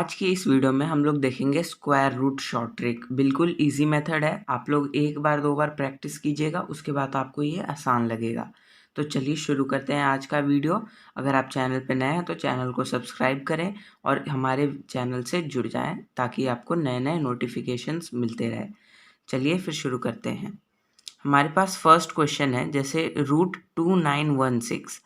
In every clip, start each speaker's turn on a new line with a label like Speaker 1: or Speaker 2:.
Speaker 1: आज की इस वीडियो में हम लोग देखेंगे स्क्वायर रूट शॉर्ट ट्रिक। बिल्कुल इजी मेथड है, आप लोग एक बार दो बार प्रैक्टिस कीजिएगा, उसके बाद आपको ये आसान लगेगा। तो चलिए शुरू करते हैं आज का वीडियो। अगर आप चैनल पे नए हैं तो चैनल को सब्सक्राइब करें और हमारे चैनल से जुड़ जाएं ताकि आपको नए नए नोटिफिकेशंस मिलते रहे। चलिए फिर शुरू करते हैं। हमारे पास फर्स्ट क्वेश्चन है, जैसे √2916।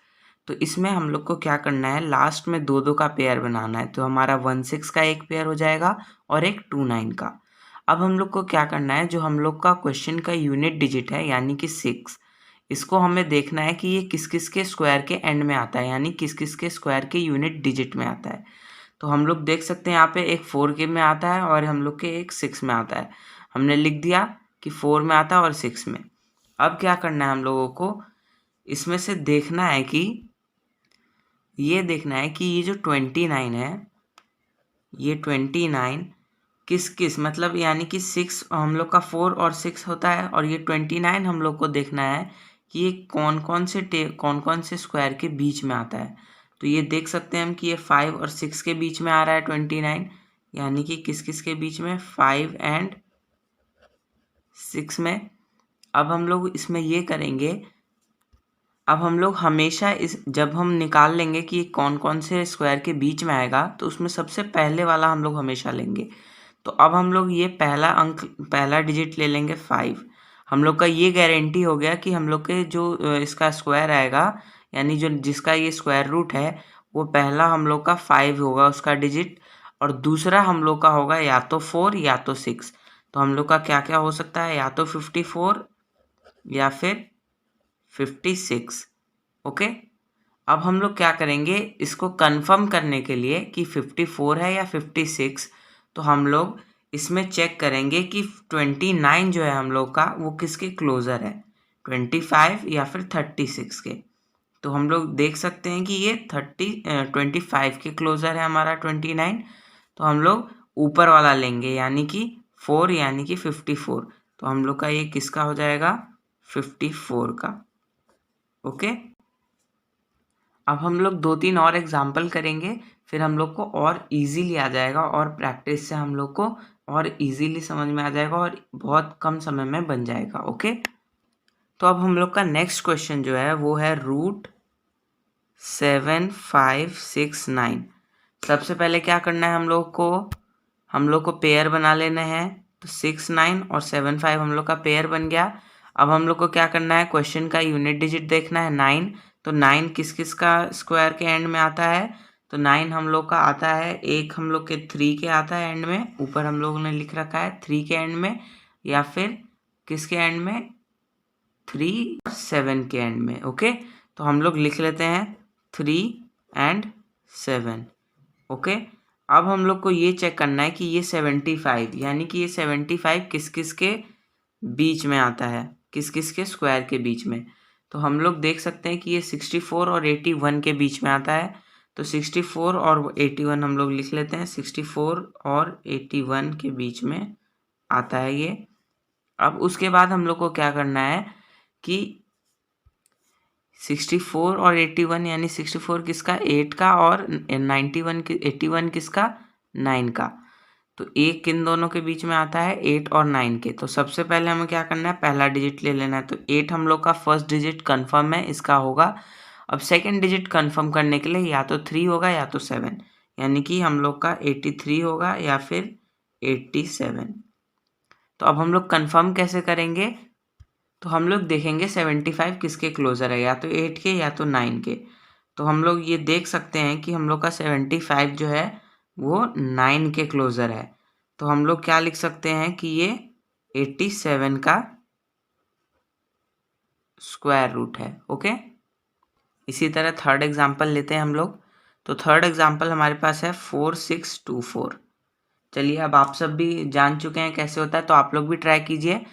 Speaker 1: तो इसमें हम लोग को क्या करना है, लास्ट में दो दो का पेयर बनाना है। तो हमारा 16 का एक पेयर हो जाएगा और एक 29 का। अब हम लोग को क्या करना है, जो हम लोग का क्वेश्चन का यूनिट डिजिट है यानी कि 6, इसको हमें देखना है कि ये किस किस के स्क्वायर के एंड में आता है, यानी किस किस के स्क्वायर के यूनिट डिजिट में आता है। तो हम लोग देख सकते हैं यहाँ पे एक 4 के में आता है और हम लोग के एक 6 में आता है। हमने लिख दिया कि 4 में आता है और 6 में। अब क्या करना है, हम लोगों को इसमें से देखना है कि ये जो 29 है, ये 29 किस किस मतलब यानी कि 6 हम लोग का 4 और 6 होता है, और ये 29 हम लोग को देखना है कि ये कौन कौन से स्क्वायर के बीच में आता है। तो ये देख सकते हैं हम कि ये 5 और 6 के बीच में आ रहा है 29, यानी कि किस किस के बीच में, 5 एंड 6 में। अब हम लोग इसमें ये करेंगे, अब हम लोग हमेशा जब हम निकाल लेंगे कि कौन कौन से स्क्वायर के बीच में आएगा, तो उसमें सबसे पहले वाला हम लोग हमेशा लेंगे। तो अब हम लोग ये पहला डिजिट ले लेंगे 5। हम लोग का ये गारंटी हो गया कि हम लोग के जो इसका स्क्वायर आएगा, यानी जो जिसका ये स्क्वायर रूट है, वो पहला हम लोग का 5 होगा उसका डिजिट, और दूसरा हम लोग का होगा या तो 4 या तो 6। तो हम लोग का क्या क्या हो सकता है, या तो 54 या फिर 56। ओके। अब हम लोग क्या करेंगे, इसको कंफर्म करने के लिए कि 54 है या 56, तो हम लोग इसमें चेक करेंगे कि 29 जो है हम लोग का, वो किसके क्लोज़र है, 25 या फिर 36 के। तो हम लोग देख सकते हैं कि ये 25 के क्लोज़र है हमारा 29। तो हम लोग ऊपर वाला लेंगे यानी कि 4 यानी कि 54। तो हम लोग का ये किसका हो जाएगा, 54 का। ओके। अब हम लोग 2-3 और एग्जाम्पल करेंगे, फिर हम लोग को और इजीली आ जाएगा, और प्रैक्टिस से हम लोग को और इजीली समझ में आ जाएगा और बहुत कम समय में बन जाएगा। ओके। तो अब हम लोग का नेक्स्ट क्वेश्चन जो है वो है √7569। सबसे पहले क्या करना है, हम लोग को पेयर बना लेना है। तो 69 और 75 हम लोग का पेयर बन गया। अब हम लोग को क्या करना है, क्वेश्चन का यूनिट डिजिट देखना है 9। तो 9 किस किस का स्क्वायर के एंड में आता है, तो 9 हम लोग का आता है, एक हम लोग के 3 के आता है एंड में, ऊपर हम लोगों ने लिख रखा है 3 के एंड में, या फिर किसके एंड में, 3 7 के एंड में। ओके। तो हम लोग लिख लेते हैं 3 एंड 7। ओके। अब हम लोग को ये चेक करना है कि ये 75 यानी कि ये 75 किस किस के बीच में आता है, किस किस के स्क्वायर के बीच में। तो हम लोग देख सकते हैं कि ये 64 और 81 के बीच में आता है। तो 64 और 81 हम लोग लिख लेते हैं, 64 और 81 के बीच में आता है ये। अब उसके बाद हम लोग को क्या करना है कि 64 और 81 यानी 64 किसका, 8 का, और 81 किसका, 9 का। तो एक किन दोनों के बीच में आता है, 8 और 9 के। तो सबसे पहले हमें क्या करना है, पहला डिजिट ले लेना है। तो 8 हम लोग का फर्स्ट डिजिट कंफर्म है, इसका होगा। अब सेकंड डिजिट कंफर्म करने के लिए या तो 3 होगा या तो 7, यानी कि हम लोग का 83 होगा या फिर 87। तो अब हम लोग कंफर्म कैसे करेंगे, तो हम लोग देखेंगे 75 किसके क्लोज़र है, या तो 8 के या तो 9 के। तो हम लोग ये देख सकते हैं कि हम लोग का 75 जो है वो 9 के क्लोज़र है। तो हम लोग क्या लिख सकते हैं कि ये 87 का स्क्वायर रूट है। ओके। इसी तरह थर्ड एग्जाम्पल लेते हैं हम लोग। तो थर्ड एग्जाम्पल हमारे पास है 4624। चलिए, अब आप सब भी जान चुके हैं कैसे होता है, तो आप लोग भी ट्राई कीजिए।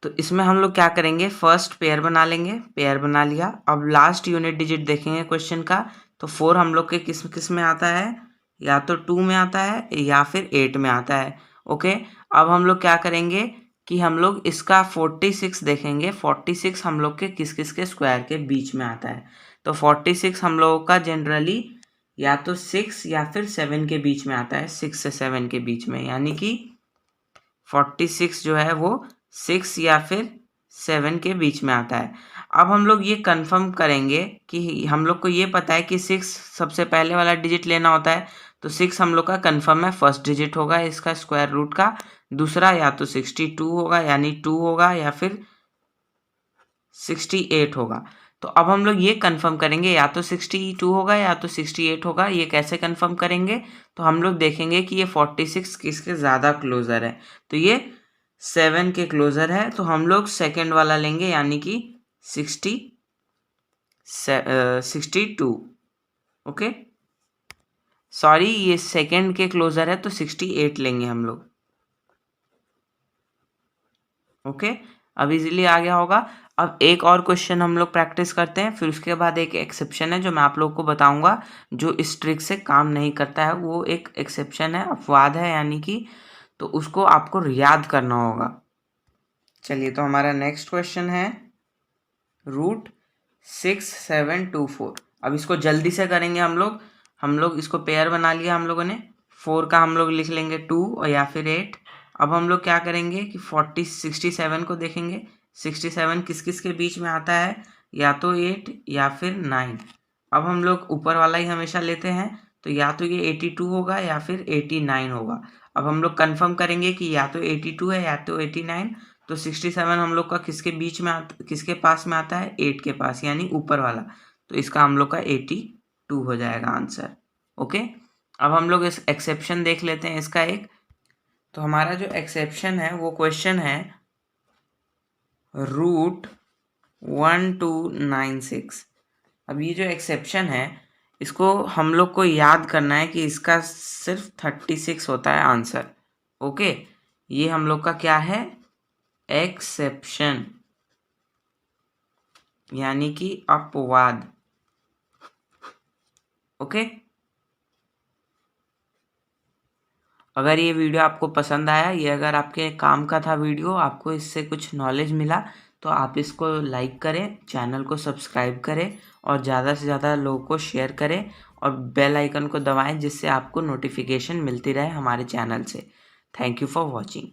Speaker 1: तो इसमें हम लोग क्या करेंगे, फर्स्ट पेयर बना लेंगे, पेयर बना लिया। अब लास्ट यूनिट डिजिट देखेंगे क्वेश्चन का। तो 4 हम लोग के किस किस में आता है, या तो 2 में आता है या फिर 8 में आता है। ओके। अब हम लोग क्या करेंगे कि हम लोग इसका 46 देखेंगे। 46 हम लोग के किस किस के स्क्वायर के बीच में आता है। तो 46 हम लोगों का जनरली या तो 6 या फिर 7 के बीच में आता है, 6 से 7 के बीच में, यानी कि 46 जो है वो 6 या फिर 7 के बीच में आता है। अब हम लोग ये कंफर्म करेंगे कि हम लोग को ये पता है कि 6 सबसे पहले वाला डिजिट लेना होता है, तो 6 हम लोग का कंफर्म है, फर्स्ट डिजिट होगा इसका स्क्वायर रूट का। दूसरा या तो 62 होगा यानी 2 होगा, या फिर 68 होगा। तो अब हम लोग ये कंफर्म करेंगे या तो 62 होगा या तो 68 होगा। ये कैसे कंफर्म करेंगे? तो हम लोग देखेंगे कि ये 46 किसके ज़्यादा क्लोज़र है। तो ये 7 के क्लोज़र है, तो हम लोग सेकेंड वाला लेंगे, यानी कि 62। ओके, सॉरी, ये सेकेंड के क्लोज़र है तो 68 लेंगे हम लोग। ओके, अब इजीली आ गया होगा। अब एक और क्वेश्चन हम लोग प्रैक्टिस करते हैं, फिर उसके बाद एक एक्सेप्शन है जो मैं आप लोगों को बताऊंगा, जो इस ट्रिक से काम नहीं करता है। वो एक एक्सेप्शन है, अपवाद है यानी कि, तो उसको आपको याद करना होगा। चलिए, तो हमारा नेक्स्ट क्वेश्चन है √6724। अब इसको जल्दी से करेंगे हम लोग इसको पेयर बना लिया हम लोगों ने। 4 का हम लोग लिख लेंगे 2 और या फिर 8। अब हम लोग क्या करेंगे कि 67 को देखेंगे। 67 किस किस के बीच में आता है? या तो 8 या फिर 9। अब हम लोग ऊपर वाला ही हमेशा लेते हैं, तो या तो ये 82 होगा या फिर 89 होगा। अब हम लोग कंफर्म करेंगे कि या तो 82 है या तो 89। तो 67 हम लोग का किसके बीच में किसके पास में आता है? 8 के पास, यानी ऊपर वाला। तो इसका हम लोग का 82 हो जाएगा आंसर। ओके, अब हम लोग इस एक्सेप्शन देख लेते हैं इसका एक। तो हमारा जो एक्सेप्शन है वो क्वेश्चन है √1296। अब ये जो एक्सेप्शन है, इसको हम लोग को याद करना है कि इसका सिर्फ 36 होता है आंसर। ओके, ये हम लोग का क्या है? एक्सेप्शन, यानी कि अपवाद। ओके, अगर ये वीडियो आपको पसंद आया, ये अगर आपके काम का था वीडियो, आपको इससे कुछ नॉलेज मिला, तो आप इसको लाइक करें, चैनल को सब्सक्राइब करें और ज़्यादा से ज़्यादा लोगों को शेयर करें और बेल आइकन को दबाएं, जिससे आपको नोटिफिकेशन मिलती रहे हमारे चैनल से। Thank you for watching.